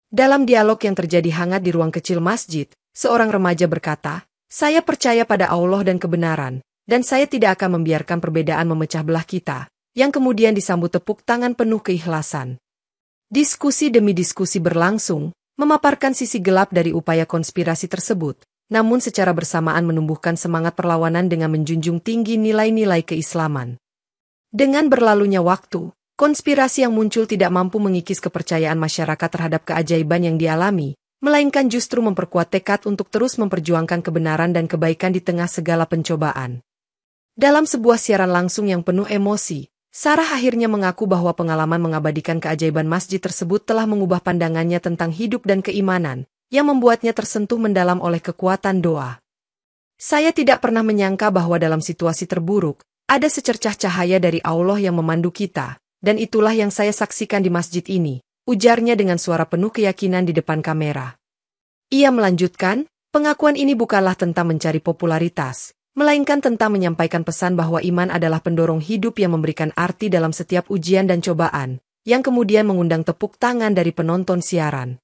Dalam dialog yang terjadi hangat di ruang kecil masjid, seorang remaja berkata, saya percaya pada Allah dan kebenaran, dan saya tidak akan membiarkan perbedaan memecah belah kita, yang kemudian disambut tepuk tangan penuh keikhlasan. Diskusi demi diskusi berlangsung, memaparkan sisi gelap dari upaya konspirasi tersebut, namun secara bersamaan menumbuhkan semangat perlawanan dengan menjunjung tinggi nilai-nilai keislaman. Dengan berlalunya waktu, konspirasi yang muncul tidak mampu mengikis kepercayaan masyarakat terhadap keajaiban yang dialami, melainkan justru memperkuat tekad untuk terus memperjuangkan kebenaran dan kebaikan di tengah segala pencobaan. Dalam sebuah siaran langsung yang penuh emosi, Sarah akhirnya mengaku bahwa pengalaman mengabadikan keajaiban masjid tersebut telah mengubah pandangannya tentang hidup dan keimanan, yang membuatnya tersentuh mendalam oleh kekuatan doa. Saya tidak pernah menyangka bahwa dalam situasi terburuk, ada secercah cahaya dari Allah yang memandu kita, dan itulah yang saya saksikan di masjid ini, ujarnya dengan suara penuh keyakinan di depan kamera. Ia melanjutkan, pengakuan ini bukanlah tentang mencari popularitas, melainkan tentang menyampaikan pesan bahwa iman adalah pendorong hidup yang memberikan arti dalam setiap ujian dan cobaan, yang kemudian mengundang tepuk tangan dari penonton siaran.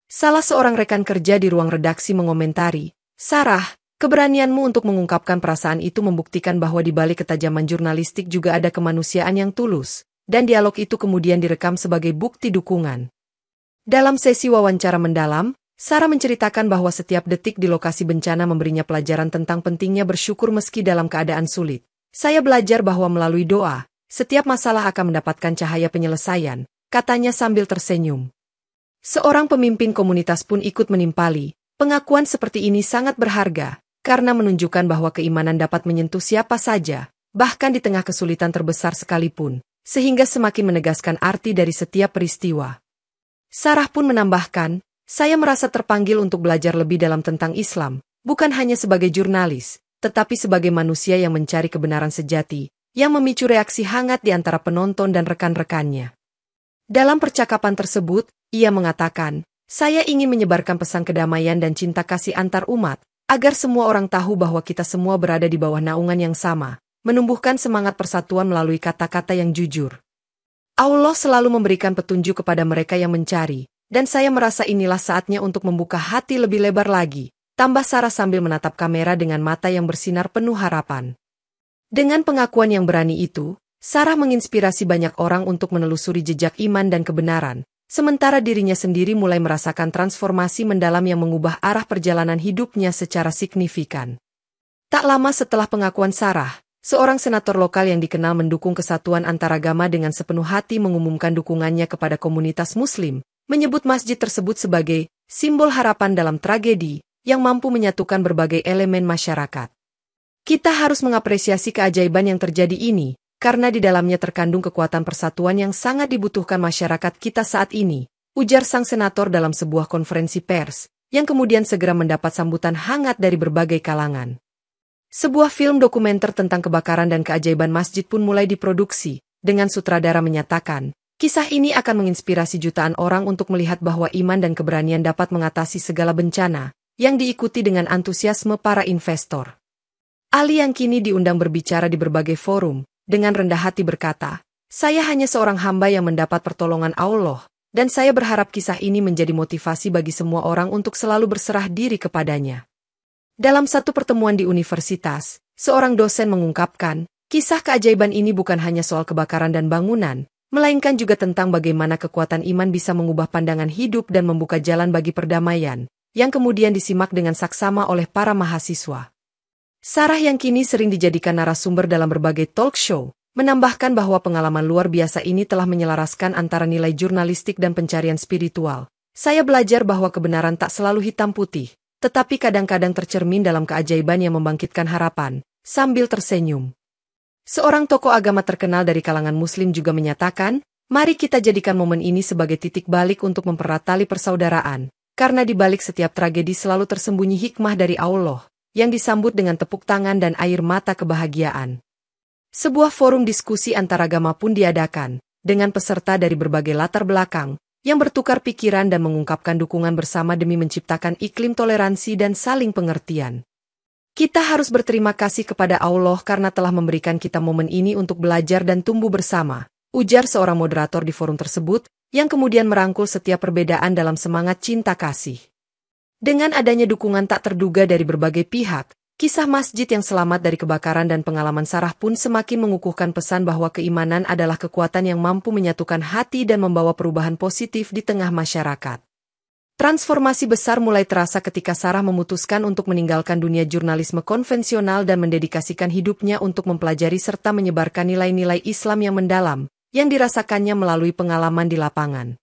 Salah seorang rekan kerja di ruang redaksi mengomentari, Sarah, keberanianmu untuk mengungkapkan perasaan itu membuktikan bahwa di balik ketajaman jurnalistik juga ada kemanusiaan yang tulus, dan dialog itu kemudian direkam sebagai bukti dukungan. Dalam sesi wawancara mendalam, Sarah menceritakan bahwa setiap detik di lokasi bencana memberinya pelajaran tentang pentingnya bersyukur meski dalam keadaan sulit. Saya belajar bahwa melalui doa, setiap masalah akan mendapatkan cahaya penyelesaian, katanya sambil tersenyum. Seorang pemimpin komunitas pun ikut menimpali, pengakuan seperti ini sangat berharga, karena menunjukkan bahwa keimanan dapat menyentuh siapa saja, bahkan di tengah kesulitan terbesar sekalipun, sehingga semakin menegaskan arti dari setiap peristiwa. Sarah pun menambahkan, saya merasa terpanggil untuk belajar lebih dalam tentang Islam, bukan hanya sebagai jurnalis, tetapi sebagai manusia yang mencari kebenaran sejati, yang memicu reaksi hangat di antara penonton dan rekan-rekannya. Dalam percakapan tersebut, ia mengatakan, saya ingin menyebarkan pesan kedamaian dan cinta kasih antar umat, agar semua orang tahu bahwa kita semua berada di bawah naungan yang sama, menumbuhkan semangat persatuan melalui kata-kata yang jujur. Allah selalu memberikan petunjuk kepada mereka yang mencari, dan saya merasa inilah saatnya untuk membuka hati lebih lebar lagi, tambah Sarah sambil menatap kamera dengan mata yang bersinar penuh harapan. Dengan pengakuan yang berani itu, Sarah menginspirasi banyak orang untuk menelusuri jejak iman dan kebenaran, sementara dirinya sendiri mulai merasakan transformasi mendalam yang mengubah arah perjalanan hidupnya secara signifikan. Tak lama setelah pengakuan Sarah, seorang senator lokal yang dikenal mendukung kesatuan antaragama dengan sepenuh hati mengumumkan dukungannya kepada komunitas Muslim, menyebut masjid tersebut sebagai simbol harapan dalam tragedi yang mampu menyatukan berbagai elemen masyarakat. Kita harus mengapresiasi keajaiban yang terjadi ini, karena di dalamnya terkandung kekuatan persatuan yang sangat dibutuhkan masyarakat kita saat ini, ujar sang senator dalam sebuah konferensi pers, yang kemudian segera mendapat sambutan hangat dari berbagai kalangan. Sebuah film dokumenter tentang kebakaran dan keajaiban masjid pun mulai diproduksi, dengan sutradara menyatakan, kisah ini akan menginspirasi jutaan orang untuk melihat bahwa iman dan keberanian dapat mengatasi segala bencana, yang diikuti dengan antusiasme para investor. Ali yang kini diundang berbicara di berbagai forum, dengan rendah hati berkata, "Saya hanya seorang hamba yang mendapat pertolongan Allah, dan saya berharap kisah ini menjadi motivasi bagi semua orang untuk selalu berserah diri kepadanya." Dalam satu pertemuan di universitas, seorang dosen mengungkapkan, kisah keajaiban ini bukan hanya soal kebakaran dan bangunan, melainkan juga tentang bagaimana kekuatan iman bisa mengubah pandangan hidup dan membuka jalan bagi perdamaian, yang kemudian disimak dengan saksama oleh para mahasiswa. Sarah yang kini sering dijadikan narasumber dalam berbagai talk show, menambahkan bahwa pengalaman luar biasa ini telah menyelaraskan antara nilai jurnalistik dan pencarian spiritual. Saya belajar bahwa kebenaran tak selalu hitam putih, tetapi kadang-kadang tercermin dalam keajaiban yang membangkitkan harapan, sambil tersenyum. Seorang tokoh agama terkenal dari kalangan Muslim juga menyatakan, mari kita jadikan momen ini sebagai titik balik untuk mempererat tali persaudaraan, karena di balik setiap tragedi selalu tersembunyi hikmah dari Allah, yang disambut dengan tepuk tangan dan air mata kebahagiaan. Sebuah forum diskusi antaragama pun diadakan, dengan peserta dari berbagai latar belakang, yang bertukar pikiran dan mengungkapkan dukungan bersama demi menciptakan iklim toleransi dan saling pengertian. Kita harus berterima kasih kepada Allah karena telah memberikan kita momen ini untuk belajar dan tumbuh bersama, ujar seorang moderator di forum tersebut, yang kemudian merangkul setiap perbedaan dalam semangat cinta kasih. Dengan adanya dukungan tak terduga dari berbagai pihak, kisah masjid yang selamat dari kebakaran dan pengalaman Sarah pun semakin mengukuhkan pesan bahwa keimanan adalah kekuatan yang mampu menyatukan hati dan membawa perubahan positif di tengah masyarakat. Transformasi besar mulai terasa ketika Sarah memutuskan untuk meninggalkan dunia jurnalisme konvensional dan mendedikasikan hidupnya untuk mempelajari serta menyebarkan nilai-nilai Islam yang mendalam, yang dirasakannya melalui pengalaman di lapangan.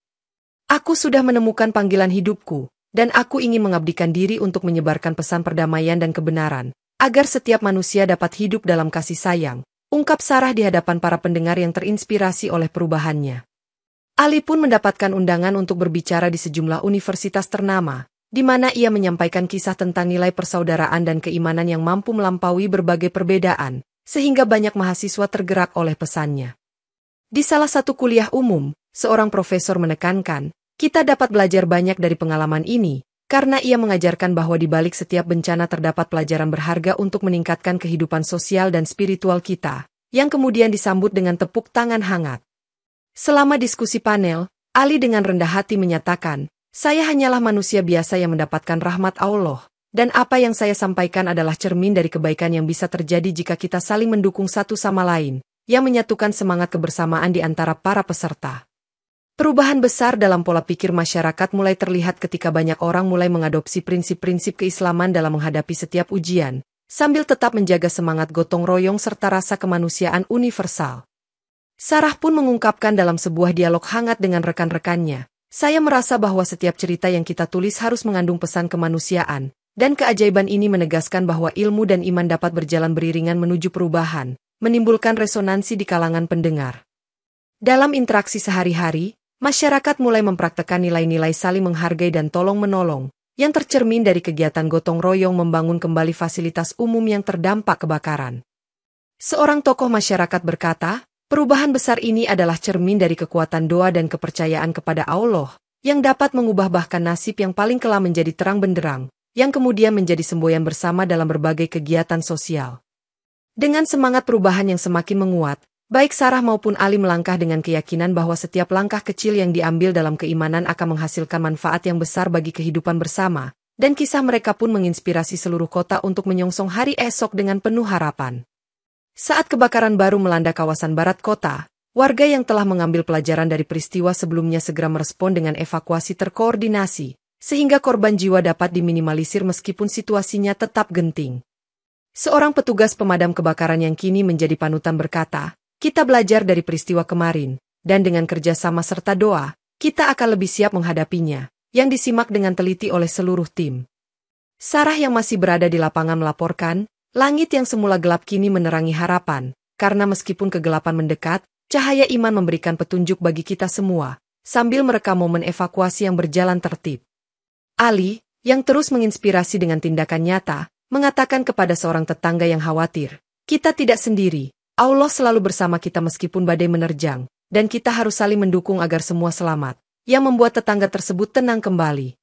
Aku sudah menemukan panggilan hidupku, dan aku ingin mengabdikan diri untuk menyebarkan pesan perdamaian dan kebenaran, agar setiap manusia dapat hidup dalam kasih sayang, ungkap Sarah di hadapan para pendengar yang terinspirasi oleh perubahannya. Ali pun mendapatkan undangan untuk berbicara di sejumlah universitas ternama, di mana ia menyampaikan kisah tentang nilai persaudaraan dan keimanan yang mampu melampaui berbagai perbedaan, sehingga banyak mahasiswa tergerak oleh pesannya. Di salah satu kuliah umum, seorang profesor menekankan, kita dapat belajar banyak dari pengalaman ini, karena ia mengajarkan bahwa di balik setiap bencana terdapat pelajaran berharga untuk meningkatkan kehidupan sosial dan spiritual kita, yang kemudian disambut dengan tepuk tangan hangat. Selama diskusi panel, Ali dengan rendah hati menyatakan, saya hanyalah manusia biasa yang mendapatkan rahmat Allah, dan apa yang saya sampaikan adalah cermin dari kebaikan yang bisa terjadi jika kita saling mendukung satu sama lain, yang menyatukan semangat kebersamaan di antara para peserta. Perubahan besar dalam pola pikir masyarakat mulai terlihat ketika banyak orang mulai mengadopsi prinsip-prinsip keislaman dalam menghadapi setiap ujian, sambil tetap menjaga semangat gotong royong serta rasa kemanusiaan universal. Sarah pun mengungkapkan dalam sebuah dialog hangat dengan rekan-rekannya, saya merasa bahwa setiap cerita yang kita tulis harus mengandung pesan kemanusiaan, dan keajaiban ini menegaskan bahwa ilmu dan iman dapat berjalan beriringan menuju perubahan, menimbulkan resonansi di kalangan pendengar. Dalam interaksi sehari-hari, masyarakat mulai mempraktekkan nilai-nilai saling menghargai dan tolong-menolong, yang tercermin dari kegiatan gotong royong membangun kembali fasilitas umum yang terdampak kebakaran. Seorang tokoh masyarakat berkata, perubahan besar ini adalah cermin dari kekuatan doa dan kepercayaan kepada Allah, yang dapat mengubah bahkan nasib yang paling kelam menjadi terang benderang, yang kemudian menjadi semboyan bersama dalam berbagai kegiatan sosial. Dengan semangat perubahan yang semakin menguat, baik Sarah maupun Ali melangkah dengan keyakinan bahwa setiap langkah kecil yang diambil dalam keimanan akan menghasilkan manfaat yang besar bagi kehidupan bersama, dan kisah mereka pun menginspirasi seluruh kota untuk menyongsong hari esok dengan penuh harapan. Saat kebakaran baru melanda kawasan barat kota, warga yang telah mengambil pelajaran dari peristiwa sebelumnya segera merespon dengan evakuasi terkoordinasi, sehingga korban jiwa dapat diminimalisir meskipun situasinya tetap genting. Seorang petugas pemadam kebakaran yang kini menjadi panutan berkata, kita belajar dari peristiwa kemarin, dan dengan kerjasama serta doa, kita akan lebih siap menghadapinya, yang disimak dengan teliti oleh seluruh tim. Sarah yang masih berada di lapangan melaporkan, langit yang semula gelap kini menerangi harapan, karena meskipun kegelapan mendekat, cahaya iman memberikan petunjuk bagi kita semua, sambil merekam momen evakuasi yang berjalan tertib. Ali, yang terus menginspirasi dengan tindakan nyata, mengatakan kepada seorang tetangga yang khawatir, "Kita tidak sendiri, Allah selalu bersama kita meskipun badai menerjang, dan kita harus saling mendukung agar semua selamat," yang membuat tetangga tersebut tenang kembali.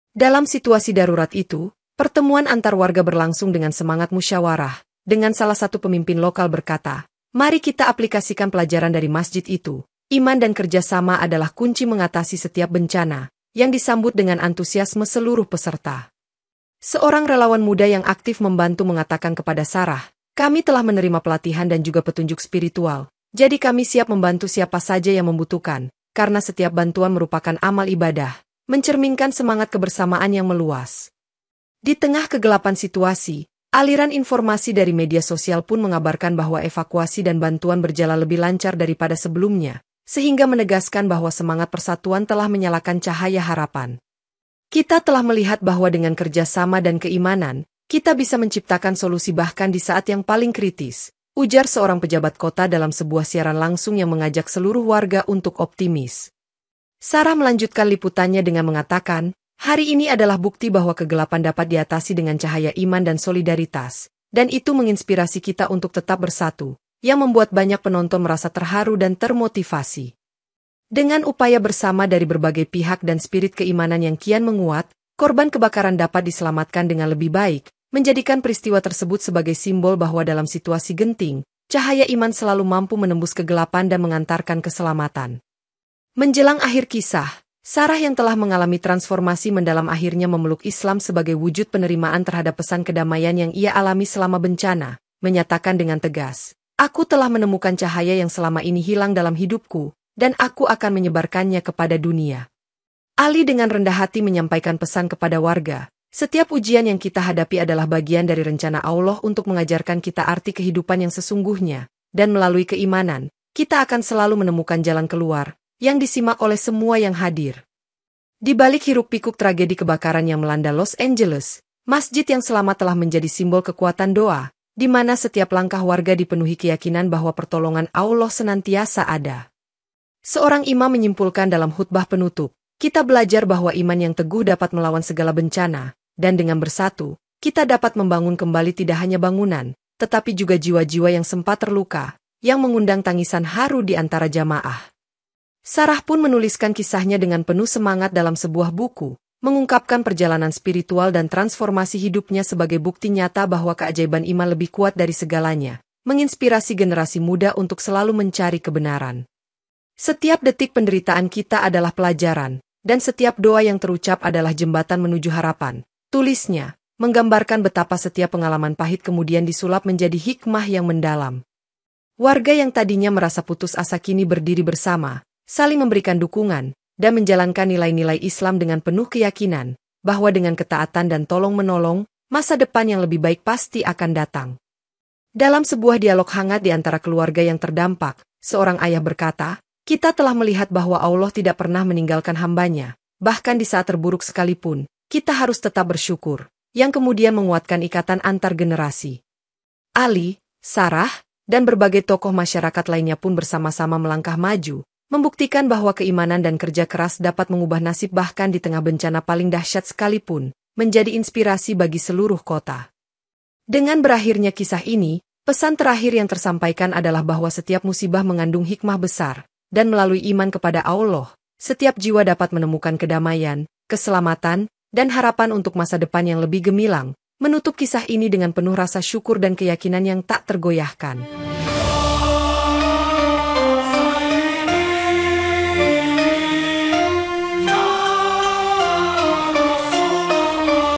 Dalam situasi darurat itu, pertemuan antar warga berlangsung dengan semangat musyawarah, dengan salah satu pemimpin lokal berkata, "Mari kita aplikasikan pelajaran dari masjid itu. Iman dan kerjasama adalah kunci mengatasi setiap bencana," yang disambut dengan antusiasme seluruh peserta. Seorang relawan muda yang aktif membantu mengatakan kepada Sarah, "Kami telah menerima pelatihan dan juga petunjuk spiritual, jadi kami siap membantu siapa saja yang membutuhkan, karena setiap bantuan merupakan amal ibadah," mencerminkan semangat kebersamaan yang meluas. Di tengah kegelapan situasi, aliran informasi dari media sosial pun mengabarkan bahwa evakuasi dan bantuan berjalan lebih lancar daripada sebelumnya, sehingga menegaskan bahwa semangat persatuan telah menyalakan cahaya harapan. Kita telah melihat bahwa dengan kerjasama dan keimanan, kita bisa menciptakan solusi bahkan di saat yang paling kritis, ujar seorang pejabat kota dalam sebuah siaran langsung yang mengajak seluruh warga untuk optimis. Sarah melanjutkan liputannya dengan mengatakan, "Hari ini adalah bukti bahwa kegelapan dapat diatasi dengan cahaya iman dan solidaritas, dan itu menginspirasi kita untuk tetap bersatu," yang membuat banyak penonton merasa terharu dan termotivasi. Dengan upaya bersama dari berbagai pihak dan spirit keimanan yang kian menguat, korban kebakaran dapat diselamatkan dengan lebih baik, menjadikan peristiwa tersebut sebagai simbol bahwa dalam situasi genting, cahaya iman selalu mampu menembus kegelapan dan mengantarkan keselamatan. Menjelang akhir kisah, Sarah yang telah mengalami transformasi mendalam akhirnya memeluk Islam sebagai wujud penerimaan terhadap pesan kedamaian yang ia alami selama bencana, menyatakan dengan tegas, "Aku telah menemukan cahaya yang selama ini hilang dalam hidupku, dan aku akan menyebarkannya kepada dunia." Ali dengan rendah hati menyampaikan pesan kepada warga, setiap ujian yang kita hadapi adalah bagian dari rencana Allah untuk mengajarkan kita arti kehidupan yang sesungguhnya, dan melalui keimanan, kita akan selalu menemukan jalan keluar, yang disimak oleh semua yang hadir. Di balik hiruk-pikuk tragedi kebakaran yang melanda Los Angeles, masjid yang selamat telah menjadi simbol kekuatan doa, di mana setiap langkah warga dipenuhi keyakinan bahwa pertolongan Allah senantiasa ada. Seorang imam menyimpulkan dalam khutbah penutup, "Kita belajar bahwa iman yang teguh dapat melawan segala bencana, dan dengan bersatu, kita dapat membangun kembali tidak hanya bangunan, tetapi juga jiwa-jiwa yang sempat terluka, yang mengundang tangisan haru di antara jamaah." Sarah pun menuliskan kisahnya dengan penuh semangat dalam sebuah buku, mengungkapkan perjalanan spiritual dan transformasi hidupnya sebagai bukti nyata bahwa keajaiban iman lebih kuat dari segalanya, menginspirasi generasi muda untuk selalu mencari kebenaran. Setiap detik penderitaan kita adalah pelajaran, dan setiap doa yang terucap adalah jembatan menuju harapan, tulisnya, menggambarkan betapa setiap pengalaman pahit kemudian disulap menjadi hikmah yang mendalam. Warga yang tadinya merasa putus asa kini berdiri bersama, saling memberikan dukungan, dan menjalankan nilai-nilai Islam dengan penuh keyakinan, bahwa dengan ketaatan dan tolong-menolong, masa depan yang lebih baik pasti akan datang. Dalam sebuah dialog hangat di antara keluarga yang terdampak, seorang ayah berkata, "Kita telah melihat bahwa Allah tidak pernah meninggalkan hambanya, bahkan di saat terburuk sekalipun, kita harus tetap bersyukur," yang kemudian menguatkan ikatan antar generasi. Ali, Sarah, dan berbagai tokoh masyarakat lainnya pun bersama-sama melangkah maju, membuktikan bahwa keimanan dan kerja keras dapat mengubah nasib bahkan di tengah bencana paling dahsyat sekalipun, menjadi inspirasi bagi seluruh kota. Dengan berakhirnya kisah ini, pesan terakhir yang tersampaikan adalah bahwa setiap musibah mengandung hikmah besar, dan melalui iman kepada Allah, setiap jiwa dapat menemukan kedamaian, keselamatan, dan harapan untuk masa depan yang lebih gemilang, menutup kisah ini dengan penuh rasa syukur dan keyakinan yang tak tergoyahkan.